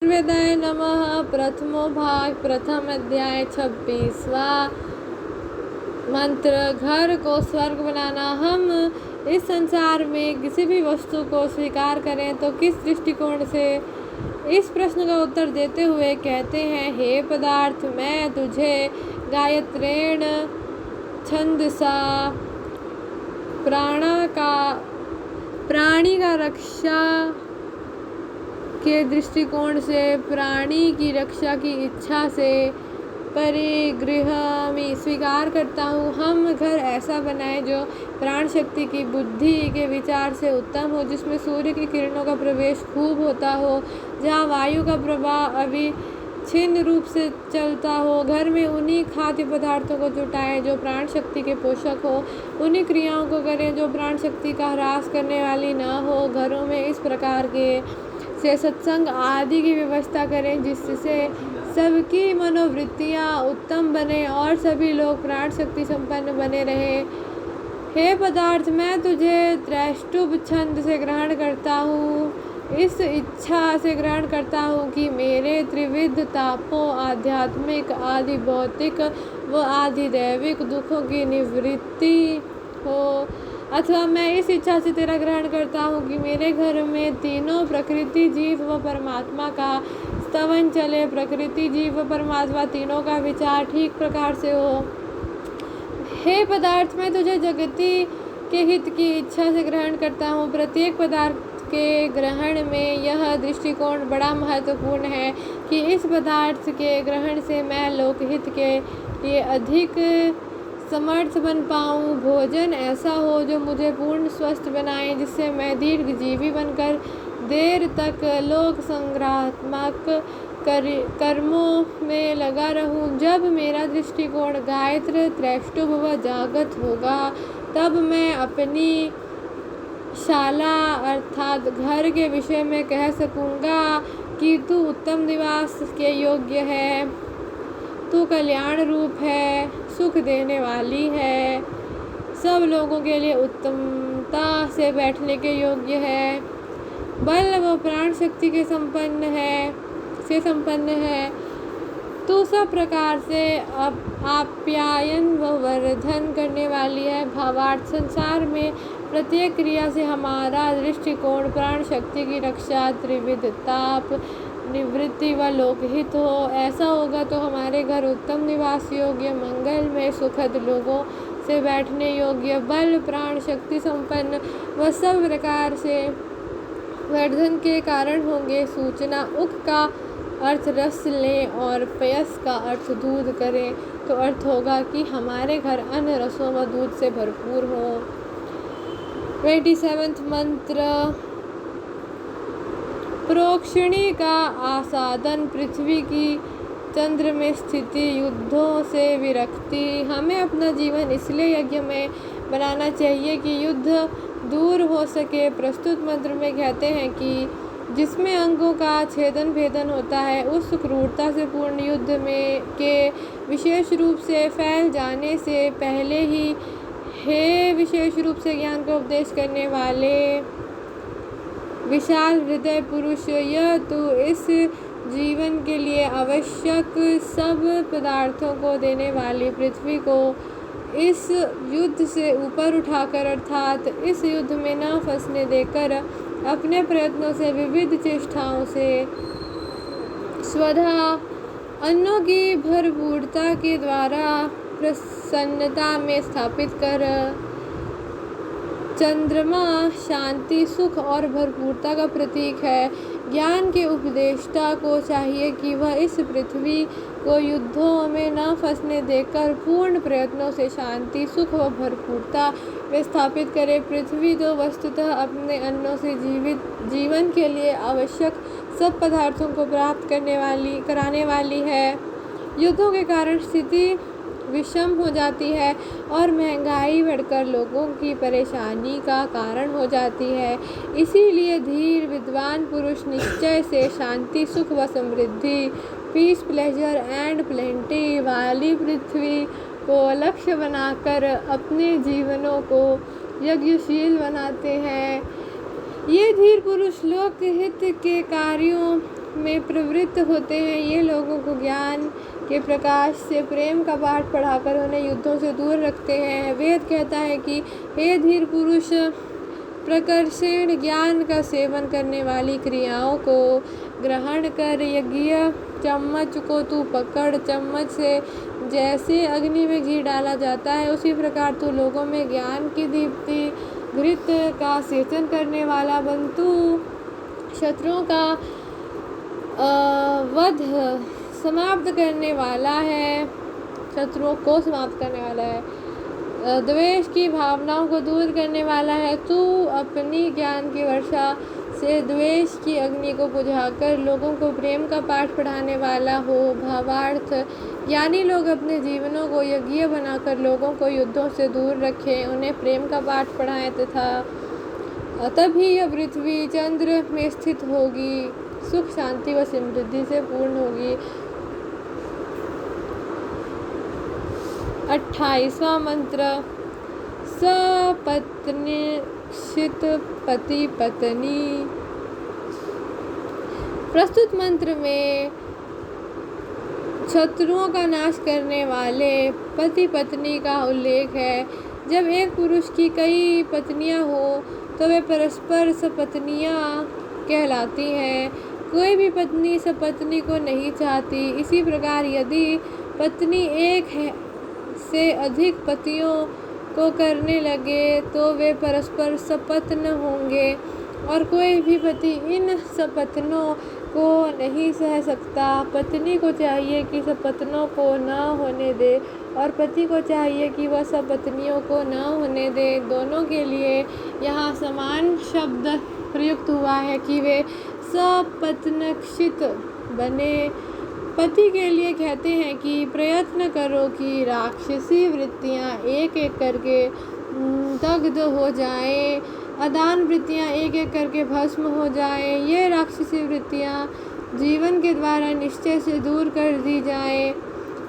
वेदाय नमः। प्रथमो भाग, प्रथम अध्याय, 26वां मंत्र। घर को स्वर्ग बनाना। हम इस संसार में किसी भी वस्तु को स्वीकार करें तो किस दृष्टिकोण से, इस प्रश्न का उत्तर देते हुए कहते हैं, हे पदार्थ, मैं तुझे गायत्रेण छंदसा प्राणी का रक्षा के दृष्टिकोण से, प्राणी की रक्षा की इच्छा से परिगृहामि स्वीकार करता हूँ। हम घर ऐसा बनाए जो प्राण शक्ति की बुद्धि के विचार से उत्तम हो, जिसमें सूर्य की किरणों का प्रवेश खूब होता हो, जहाँ वायु का प्रवाह अविच्छिन्न रूप से चलता हो। घर में उन्हीं खाद्य पदार्थों को जुटाएं जो प्राण शक्ति के पोषक हो, उन्हीं क्रियाओं को करें जो प्राण शक्ति का ह्रास करने वाली न हो। घरों में इस प्रकार के से सत्संग आदि की व्यवस्था करें जिससे सबकी मनोवृत्तियाँ उत्तम बने और सभी लोग प्राण शक्ति संपन्न बने रहे। हे पदार्थ, मैं तुझे त्रैष्टुभ छंद से ग्रहण करता हूँ, इस इच्छा से ग्रहण करता हूँ कि मेरे त्रिविध तापों, आध्यात्मिक, आदि भौतिक व आदि दैविक दुखों की निवृत्ति हो। अथवा मैं इस इच्छा से तेरा ग्रहण करता हूँ कि मेरे घर में तीनों प्रकृति, जीव व परमात्मा का स्तवन चले। प्रकृति, जीव व परमात्मा तीनों का विचार ठीक प्रकार से हो। हे पदार्थ, मैं तुझे जगती के हित की इच्छा से ग्रहण करता हूँ। प्रत्येक पदार्थ के ग्रहण में यह दृष्टिकोण बड़ा महत्वपूर्ण है कि इस पदार्थ के ग्रहण से मैं लोकहित के लिए अधिक समर्थ बन पाऊँ। भोजन ऐसा हो जो मुझे पूर्ण स्वस्थ बनाए, जिससे मैं दीर्घजीवी बनकर देर तक लोक संग्रहात्मक कर्मों में लगा रहूं। जब मेरा दृष्टिकोण गायत्र, त्रैष्टुभ व जागत होगा, तब मैं अपनी शाला अर्थात घर के विषय में कह सकूँगा कि तू उत्तम निवास के योग्य है, तू कल्याण रूप है, सुख देने वाली है, सब लोगों के लिए उत्तमता से बैठने के योग्य है, बल व प्राण शक्ति के संपन्न है, तू सब प्रकार से आप्यायन व वर्धन करने वाली है। भावार्थ, संसार में प्रत्येक क्रिया से हमारा दृष्टिकोण प्राण शक्ति की रक्षा, त्रिविध ताप निवृत्ति व लोकहित हो। ऐसा होगा तो हमारे घर उत्तम निवास योग्य, मंगलमय, सुखद, लोगों से बैठने योग्य, बल प्राण शक्ति संपन्न व सब प्रकार से वर्धन के कारण होंगे। सूचना उक का अर्थ रस लें और पयस का अर्थ दूध करें तो अर्थ होगा कि हमारे घर अन्न रसों व दूध से भरपूर हो। 27वां मंत्र। प्रोक्षणी का आसादन, पृथ्वी की चंद्र में स्थिति, युद्धों से विरक्ति। हमें अपना जीवन इसलिए यज्ञ में बनाना चाहिए कि युद्ध दूर हो सके। प्रस्तुत मंत्र में कहते हैं कि जिसमें अंगों का छेदन भेदन होता है, उस क्रूरता से पूर्ण युद्ध में के विशेष रूप से फैल जाने से पहले ही, हे विशेष रूप से ज्ञान का उपदेश करने वाले विशाल हृदय पुरुष, यह तू इस जीवन के लिए आवश्यक सब पदार्थों को देने वाली पृथ्वी को इस युद्ध से ऊपर उठाकर, अर्थात इस युद्ध में न फंसने देकर, अपने प्रयत्नों से, विविध चेष्टाओं से स्वधा अन्नों की भरपूरता के द्वारा प्रसन्नता में स्थापित कर। चंद्रमा शांति, सुख और भरपूरता का प्रतीक है। ज्ञान के उपदेष्टा को चाहिए कि वह इस पृथ्वी को युद्धों में न फंसने देकर पूर्ण प्रयत्नों से शांति, सुख व भरपूरता में स्थापित करे। पृथ्वी तो वस्तुतः अपने अन्नों से जीवन के लिए आवश्यक सब पदार्थों को प्राप्त कराने वाली है। युद्धों के कारण स्थिति विषम हो जाती है और महंगाई बढ़कर लोगों की परेशानी का कारण हो जाती है। इसीलिए धीर विद्वान पुरुष निश्चय से शांति, सुख व समृद्धि, पीस, प्लेजर एंड प्लेंटी वाली पृथ्वी को लक्ष्य बनाकर अपने जीवनों को यज्ञशील बनाते हैं। ये धीर पुरुष लोकहित के कार्यों में प्रवृत्त होते हैं। ये लोगों को ज्ञान के प्रकाश से प्रेम का पाठ पढ़ाकर उन्हें युद्धों से दूर रखते हैं। वेद कहता है कि हे धीर पुरुष, प्रकर्षण ज्ञान का सेवन करने वाली क्रियाओं को ग्रहण कर। यज्ञ चम्मच को तू पकड़। चम्मच से जैसे अग्नि में घी डाला जाता है, उसी प्रकार तू लोगों में ज्ञान की दीप्ति घृत का सेचन करने वाला बन। तू शत्रुओं का वध समाप्त करने वाला है, शत्रुओं को समाप्त करने वाला है, द्वेष की भावनाओं को दूर करने वाला है। तू अपनी ज्ञान की वर्षा से द्वेष की अग्नि को बुझाकर लोगों को प्रेम का पाठ पढ़ाने वाला हो। भावार्थ, ज्ञानी लोग अपने जीवनों को यज्ञ बनाकर लोगों को युद्धों से दूर रखें, उन्हें प्रेम का पाठ पढ़ाएं तथा तभी यह पृथ्वी चंद्र में स्थित होगी, सुख शांति व समृद्धि से पूर्ण होगी। 28वां मंत्र, सपत्नीक्षित पति पत्नी। प्रस्तुत मंत्र में शत्रुओं का नाश करने वाले पति पत्नी का उल्लेख है। जब एक पुरुष की कई पत्नियां हो तो वे परस्पर सपत्नियां कहलाती हैं। कोई भी पत्नी सपत्नी को नहीं चाहती। इसी प्रकार यदि पत्नी एक से अधिक पतियों को करने लगे तो वे परस्पर सपत्न होंगे और कोई भी पति इन सपत्नों को नहीं सह सकता। पत्नी को चाहिए कि सपत्नों को न होने दे और पति को चाहिए कि वह सपत्नियों को न होने दे। दोनों के लिए यहाँ समान शब्द प्रयुक्त हुआ है कि वे सपत्नक्षित बने। पति के लिए कहते हैं कि प्रयत्न करो कि राक्षसी वृत्तियाँ एक एक करके दग्ध हो जाएं, अदान वृत्तियाँ एक एक करके भस्म हो जाएं। ये राक्षसी वृत्तियाँ जीवन के द्वारा निश्चय से दूर कर दी जाएं।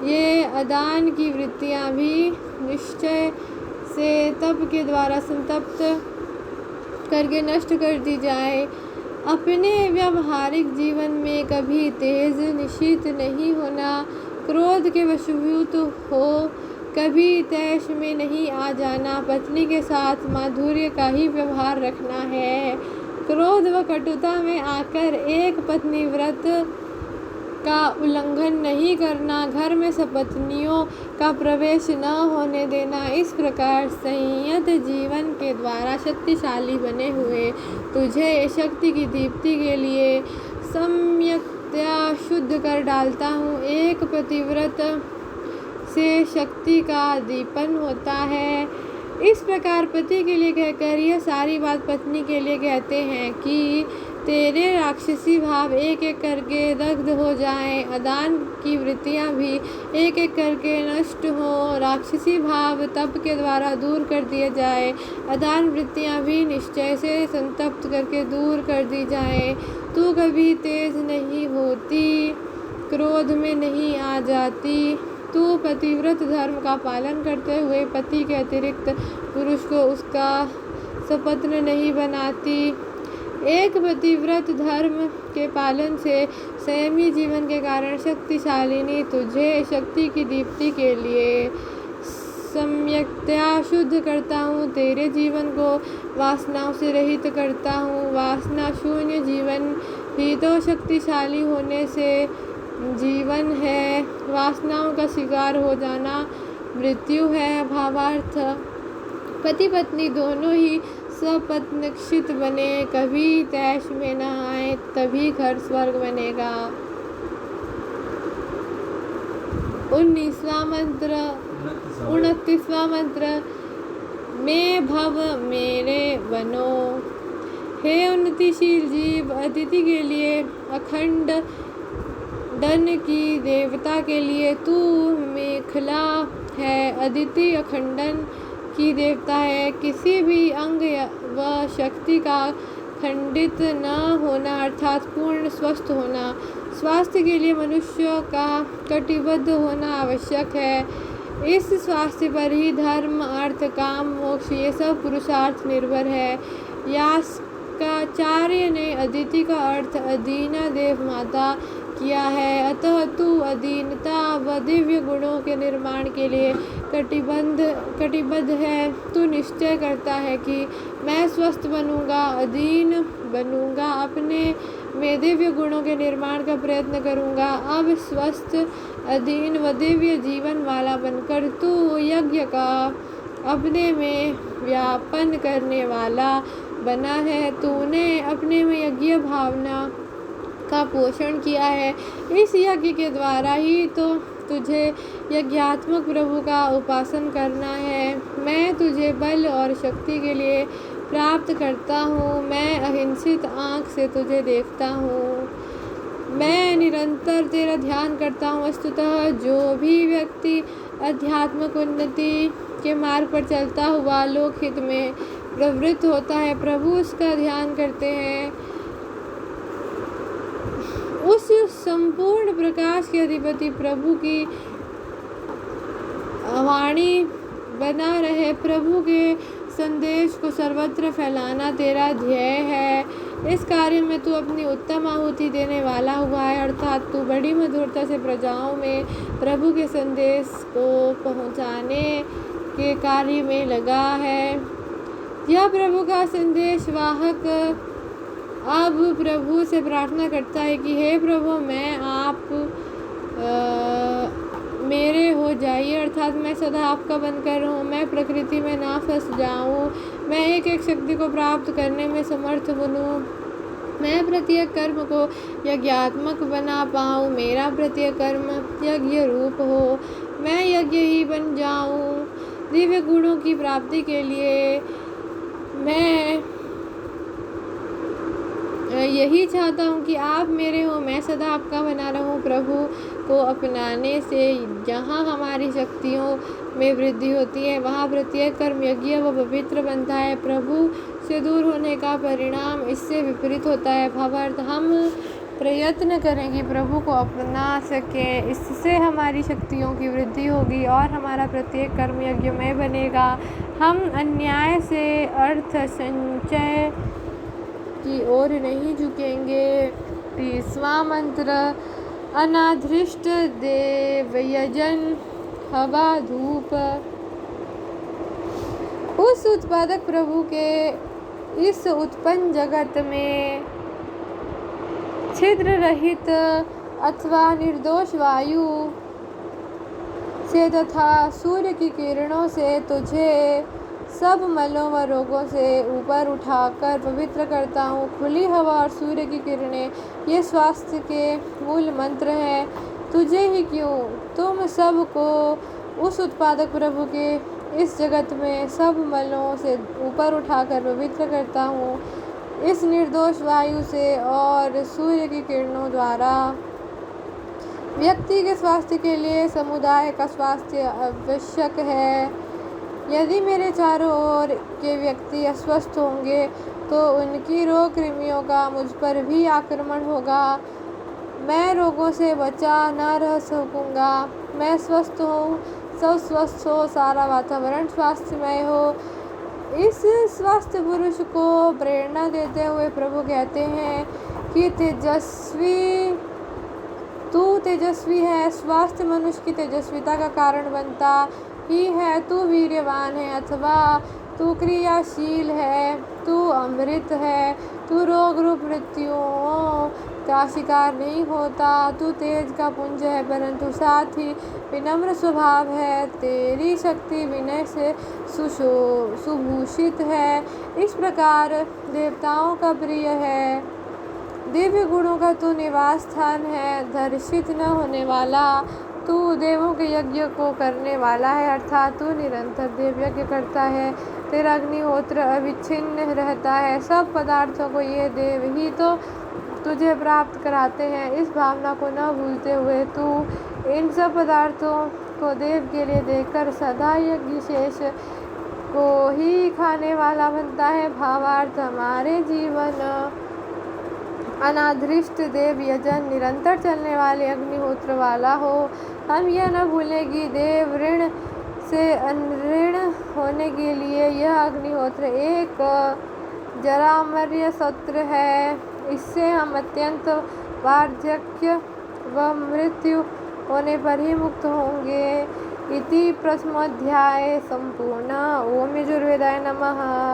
ये अदान की वृत्तियाँ भी निश्चय से तप के द्वारा संतप्त करके नष्ट कर दी जाए। अपने व्यावहारिक जीवन में कभी तेज निशीत नहीं होना, क्रोध के वशीभूत हो कभी तैश में नहीं आ जाना। पत्नी के साथ माधुर्य का ही व्यवहार रखना है। क्रोध व कटुता में आकर एक पत्नी व्रत का उल्लंघन नहीं करना। घर में सपत्नियों का प्रवेश न होने देना। इस प्रकार संयत जीवन के द्वारा शक्तिशाली बने हुए तुझे शक्ति की दीप्ति के लिए सम्यक्तया शुद्ध कर डालता हूँ। एक पतिव्रत से शक्ति का दीपन होता है। इस प्रकार पति के लिए कहकर यह सारी बात पत्नी के लिए कहते हैं कि तेरे राक्षसी भाव एक एक करके दग्ध हो जाएं, अदान की वृत्तियां भी एक एक करके नष्ट हो, राक्षसी भाव तप के द्वारा दूर कर दिए जाए, अदान वृत्तियां भी निश्चय से संतप्त करके दूर कर दी जाए। तू कभी तेज नहीं होती, क्रोध में नहीं आ जाती। तू पतिव्रत धर्म का पालन करते हुए पति के अतिरिक्त पुरुष को उसका सपत्न नहीं बनाती। एक पतिव्रत धर्म के पालन से संयमी जीवन के कारण शक्तिशालिनी तुझे शक्ति की दीप्ति के लिए सम्यक्तया शुद्ध करता हूँ। तेरे जीवन को वासनाओं से रहित करता हूँ। वासना शून्य जीवन ही तो शक्तिशाली होने से जीवन है। वासनाओं का शिकार हो जाना मृत्यु है। भावार्थ, पति पत्नी दोनों ही सपत्नक्षित बने, कभी तैश में न आए, तभी घर स्वर्ग बनेगा। 29वां मंत्र, 29वां मंत्र, मैं भव मेरे बनो। हे उन्नतिशील जीव, अतिथि के लिए अखंड धन की देवता के लिए तू मेखला है। अदिति अखंडन की देवता है। किसी भी अंग व शक्ति का खंडित न होना अर्थात पूर्ण स्वस्थ होना। स्वास्थ्य के लिए मनुष्य का कटिबद्ध होना आवश्यक है। इस स्वास्थ्य पर ही धर्म अर्थ काम मोक्ष ये सब पुरुषार्थ निर्भर है। शंकराचार्य ने अदिति का अर्थ अदीना देव माता किया है। अतः तू अधीनता व दिव्य गुणों के निर्माण के लिए कटिबद्ध है। तू निश्चय करता है कि मैं स्वस्थ बनूंगा, अधीन बनूंगा, अपने में दिव्य गुणों के निर्माण का प्रयत्न करूंगा। अब स्वस्थ, अधीन व दिव्य जीवन वाला बनकर तू यज्ञ का अपने में व्यापन करने वाला बना है। तूने अपने में यज्ञ भावना का पोषण किया है। इस यज्ञ के द्वारा ही तो तुझे यज्ञात्मक प्रभु का उपासन करना है। मैं तुझे बल और शक्ति के लिए प्राप्त करता हूँ। मैं अहिंसित आँख से तुझे देखता हूँ। मैं निरंतर तेरा ध्यान करता हूँ। वस्तुतः जो भी व्यक्ति आध्यात्मिक उन्नति के मार्ग पर चलता हुआ लोकहित में प्रवृत्त होता है, प्रभु उसका ध्यान करते हैं। उस संपूर्ण प्रकाश के अधिपति प्रभु की वाणी बना रहे। प्रभु के संदेश को सर्वत्र फैलाना तेरा ध्येय है। इस कार्य में तू अपनी उत्तम आहुति देने वाला हुआ है, अर्थात तू बड़ी मधुरता से प्रजाओं में प्रभु के संदेश को पहुंचाने के कार्य में लगा है। यह प्रभु का संदेश वाहक अब प्रभु से प्रार्थना करता है कि हे प्रभु, मैं आप मेरे हो जाइए, अर्थात मैं सदा आपका बनकर रहूं। मैं प्रकृति में ना फंस जाऊं। मैं एक एक शक्ति को प्राप्त करने में समर्थ बनूं। मैं प्रत्येक कर्म को यज्ञात्मक बना पाऊं। मेरा प्रत्येक कर्म यज्ञ रूप हो। मैं यज्ञ ही बन जाऊं। दिव्य गुणों की प्राप्ति के लिए मैं यही चाहता हूँ कि आप मेरे हो, मैं सदा आपका बना रहूँ। प्रभु को अपनाने से जहाँ हमारी शक्तियों में वृद्धि होती है, वहाँ प्रत्येक कर्म यज्ञ व पवित्र बनता है। प्रभु से दूर होने का परिणाम इससे विपरीत होता है। भावार्थ, हम प्रयत्न करें कि प्रभु को अपना सकें, इससे हमारी शक्तियों की वृद्धि होगी और हमारा प्रत्येक कर्म यज्ञमय बनेगा। हम अन्याय से अर्थ संचय की ओर नहीं झुकेंगे। 30वां मंत्र, अनाधृष्ट देवयजन हवा धूप। उस उत्पादक प्रभु के इस उत्पन्न जगत में छिद्र रहित अथवा निर्दोष वायु से तथा सूर्य की किरणों से तुझे सब मलों व रोगों से ऊपर उठाकर पवित्र करता हूँ। खुली हवा और सूर्य की किरणें ये स्वास्थ्य के मूल मंत्र हैं। तुझे ही क्यों, तुम सब को उस उत्पादक प्रभु के इस जगत में सब मलों से ऊपर उठाकर पवित्र करता हूँ। इस निर्दोष वायु से और सूर्य की किरणों द्वारा व्यक्ति के स्वास्थ्य के लिए समुदाय का स्वास्थ्य आवश्यक है। यदि मेरे चारों ओर के व्यक्ति अस्वस्थ होंगे तो उनकी रोग कृमियों का मुझ पर भी आक्रमण होगा। मैं रोगों से बचा न रह सकूँगा। मैं स्वस्थ हूँ, सब स्वस्थ हो, सारा वातावरण स्वास्थ्यमय हो। इस स्वस्थ पुरुष को प्रेरणा देते हुए प्रभु कहते हैं कि तू तेजस्वी है। स्वास्थ्य मनुष्य की तेजस्विता का कारण बनता ही है। तू वीर्यवान है अथवा तू क्रियाशील है। तू अमृत है। तू रोग रूप मृत्युओं का शिकार नहीं होता। तू तेज का पुंज है, परंतु साथ ही विनम्र स्वभाव है। तेरी शक्ति विनय से सुभूषित है। इस प्रकार देवताओं का प्रिय है। दिव्य गुणों का तू निवास स्थान है। दर्शित न होने वाला, तू देवों के यज्ञ को करने वाला है, अर्थात तू निरंतर देव यज्ञ करता है। तेरा अग्निहोत्र अविच्छिन्न रहता है। सब पदार्थों को ये देव ही तो तुझे प्राप्त कराते हैं। इस भावना को न भूलते हुए तू इन सब पदार्थों को देव के लिए देकर सदा यज्ञ शेष को ही खाने वाला बनता है। भावार्थ, हमारे जीवन अनाधृष्ट देव यजन निरंतर चलने वाले अग्निहोत्र वाला हो। हम यह न भूलें कि देव ऋण से अनऋण होने के लिए यह अग्निहोत्र एक जरामर्य सत्र है, इससे हम अत्यंत वार्धक्य व मृत्यु होने पर ही मुक्त होंगे। इति प्रथमोऽध्याय संपूर्ण। ओम यजुर्वेदाय नमः।